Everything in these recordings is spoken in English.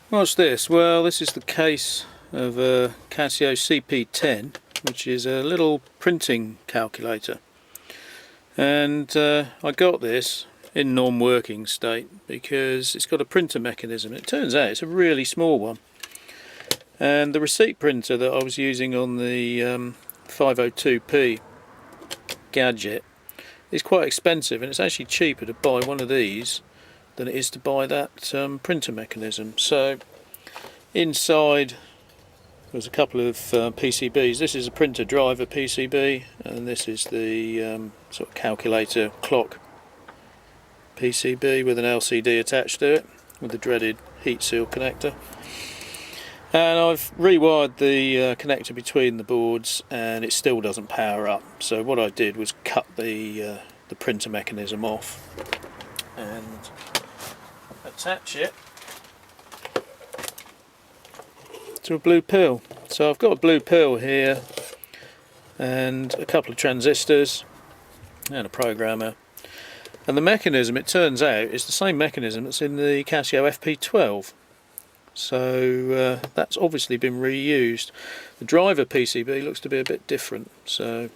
What's this? Well, this is the case of a Casio CP-10, which is a little printing calculator. And I got this in non-working state because it's got a printer mechanism. It turns out it's a really small one. And the receipt printer that I was using on the 502p gadget is quite expensive, and it's actually cheaper to buy one of these than it is to buy that printer mechanism. So inside there's a couple of PCBs. This is a printer driver PCB, and this is the sort of calculator clock PCB with an LCD attached to it with the dreaded heat seal connector. And I've rewired the connector between the boards, and it still doesn't power up. So what I did was cut the printer mechanism off and attach it to a blue pill. So I've got a blue pill here and a couple of transistors and a programmer, and the mechanism, it turns out, is the same mechanism that's in the Casio FP12. So that's obviously been reused. The driver PCB looks to be a bit different, so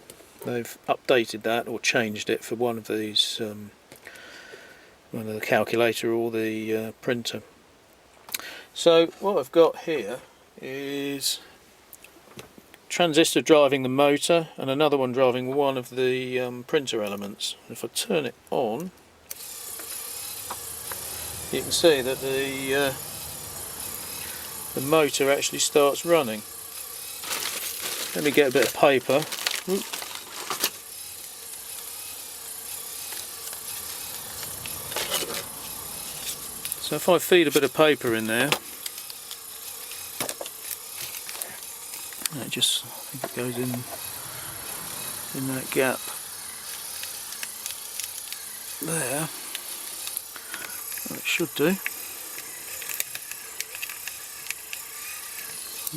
they've updated that or changed it for one of these, one of the calculator or the printer. So what I've got here is transistor driving the motor and another one driving one of the printer elements. If I turn it on, you can see that the motor actually starts running. Let me get a bit of paper. So if I feed a bit of paper in there, I think it goes in that gap there. Well, it should do.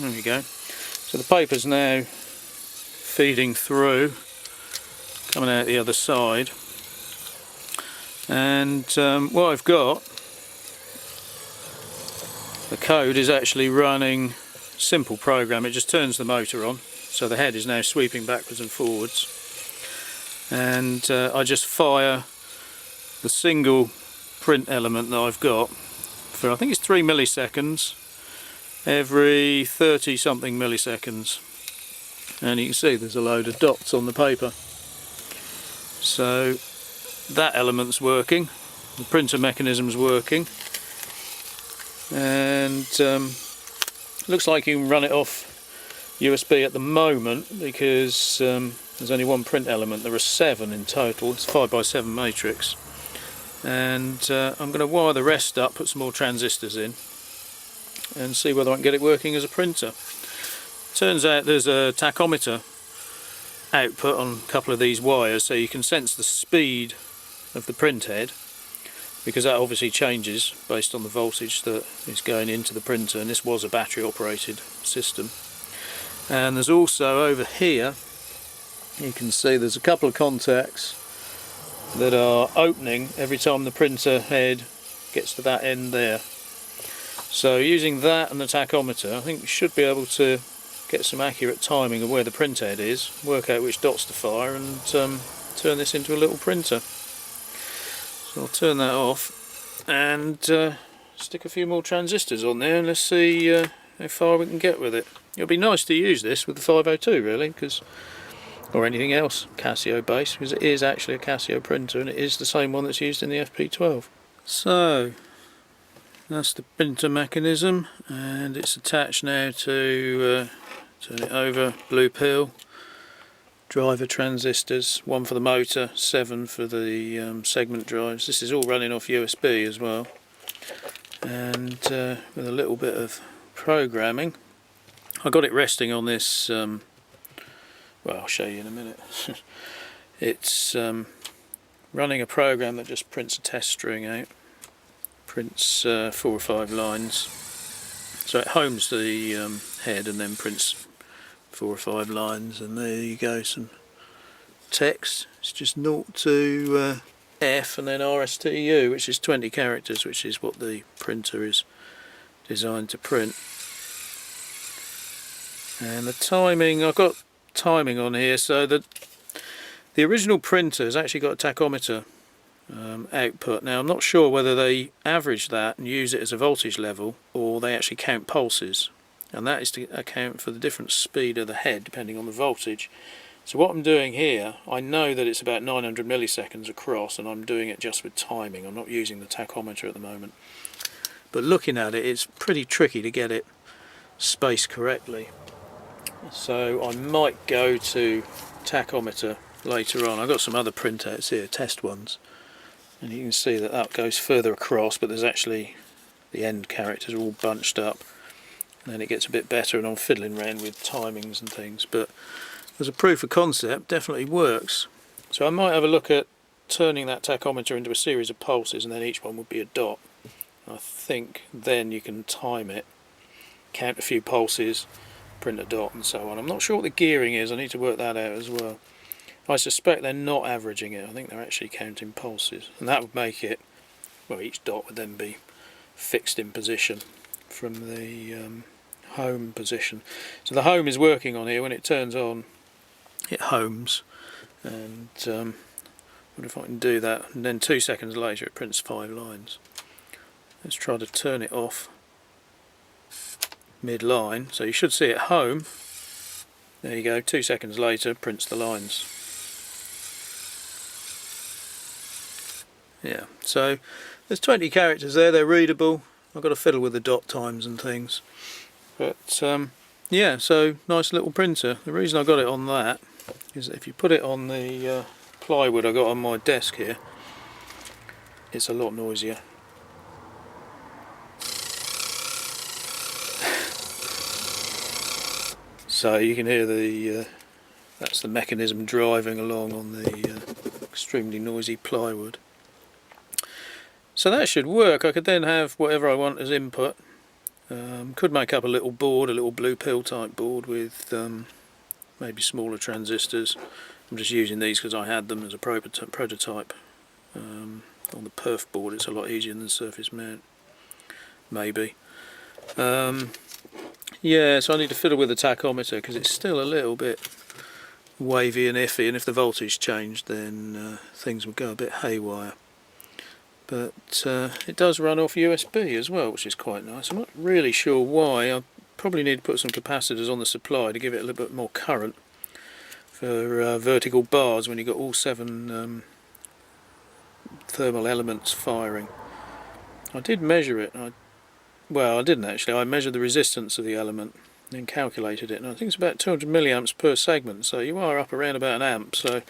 There we go. So the paper's now feeding through, coming out the other side, and what I've got, the code is actually running simple program. It just turns the motor on, so the head is now sweeping backwards and forwards, and I just fire the single print element that I've got for, I think it's 3 milliseconds every 30 something milliseconds, and you can see there's a load of dots on the paper. So that element's working, the printer mechanism's working, and looks like you can run it off USB at the moment because there's only one print element. There are 7 in total. It's a 5x7 matrix, and I'm going to wire the rest up, put some more transistors in, and see whether I can get it working as a printer. Turns out there's a tachometer output on a couple of these wires, so you can sense the speed of the print head, because that obviously changes based on the voltage that is going into the printer, and this was a battery operated system. And there's also over here, you can see there's a couple of contacts that are opening every time the printer head gets to that end there. So using that and the tachometer, I think we should be able to get some accurate timing of where the print head is, work out which dots to fire, and turn this into a little printer. So I'll turn that off and stick a few more transistors on there, and let's see how far we can get with it. It'll be nice to use this with the 502 really, because, or anything else Casio based, because it is actually a Casio printer and it is the same one that's used in the FP12. So that's the printer mechanism, and it's attached now to, turn it over, blue pill, driver transistors, 1 for the motor, 7 for the segment drives. This is all running off USB as well, and with a little bit of programming. I got it resting on this, well, I'll show you in a minute. It's running a program that just prints a test string out, prints 4 or 5 lines, so it homes the head and then prints 4 or 5 lines, and there you go, some text. It's just 0 to F and then RSTU, which is 20 characters, which is what the printer is designed to print. And the timing, I've got timing on here, so that the original printer has actually got a tachometer output. Now I'm not sure whether they average that and use it as a voltage level, or they actually count pulses, and that is to account for the different speed of the head depending on the voltage. So what I'm doing here, I know that it's about 900 milliseconds across, and I'm doing it just with timing. I'm not using the tachometer at the moment, but looking at it, it's pretty tricky to get it spaced correctly. So I might go to tachometer later on. I've got some other printouts here, test ones, and you can see that that goes further across, but there's actually the end characters are all bunched up, and then it gets a bit better, and I'm fiddling around with timings and things, but as a proof of concept, definitely works. So I might have a look at turning that tachometer into a series of pulses, and then each one would be a dot. I think then you can time it, count a few pulses, print a dot, and so on. I'm not sure what the gearing is, I need to work that out as well. I suspect they're not averaging it, I think they're actually counting pulses, and that would make it, well, each dot would then be fixed in position from the home position. So the home is working on here. When it turns on, it homes, and what if I can do that, and then 2 seconds later it prints 5 lines. Let's try to turn it off mid-line, so you should see it home. There you go, 2 seconds later prints the lines. Yeah, so there's 20 characters there, they're readable. I've got to fiddle with the dot times and things, but yeah, so nice little printer. The reason I got it on that is that if you put it on the plywood I got on my desk here, it's a lot noisier. So you can hear the that's the mechanism driving along on the extremely noisy plywood. So that should work. I could then have whatever I want as input. Could make up a little board, a little blue pill type board with maybe smaller transistors. I'm just using these because I had them as a prototype. On the perf board it's a lot easier than surface mount, maybe. Yeah, so I need to fiddle with the tachometer because it's still a little bit wavy and iffy, and if the voltage changed then things would go a bit haywire. But it does run off USB as well, which is quite nice. I'm not really sure why. I probably need to put some capacitors on the supply to give it a little bit more current for vertical bars when you've got all 7 thermal elements firing. I did measure it. Well, I didn't actually. I measured the resistance of the element and then calculated it, and I think it's about 200 milliamps per segment, so you are up around about an amp, so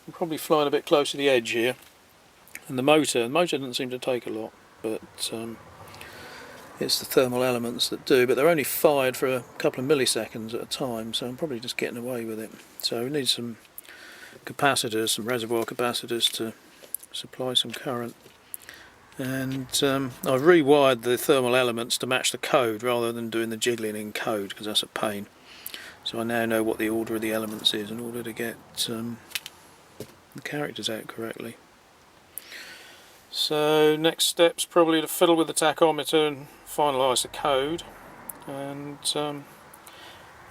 you're probably flying a bit close to the edge here. And the motor doesn't seem to take a lot, but it's the thermal elements that do, but they're only fired for a couple of milliseconds at a time, so I'm probably just getting away with it. So we need some capacitors, some reservoir capacitors to supply some current. And I've rewired the thermal elements to match the code rather than doing the jiggling in code, because that's a pain. So I now know what the order of the elements is in order to get the characters out correctly. So next step's probably to fiddle with the tachometer and finalise the code, and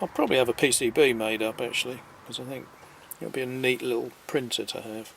I'll probably have a PCB made up actually, because I think it'll be a neat little printer to have.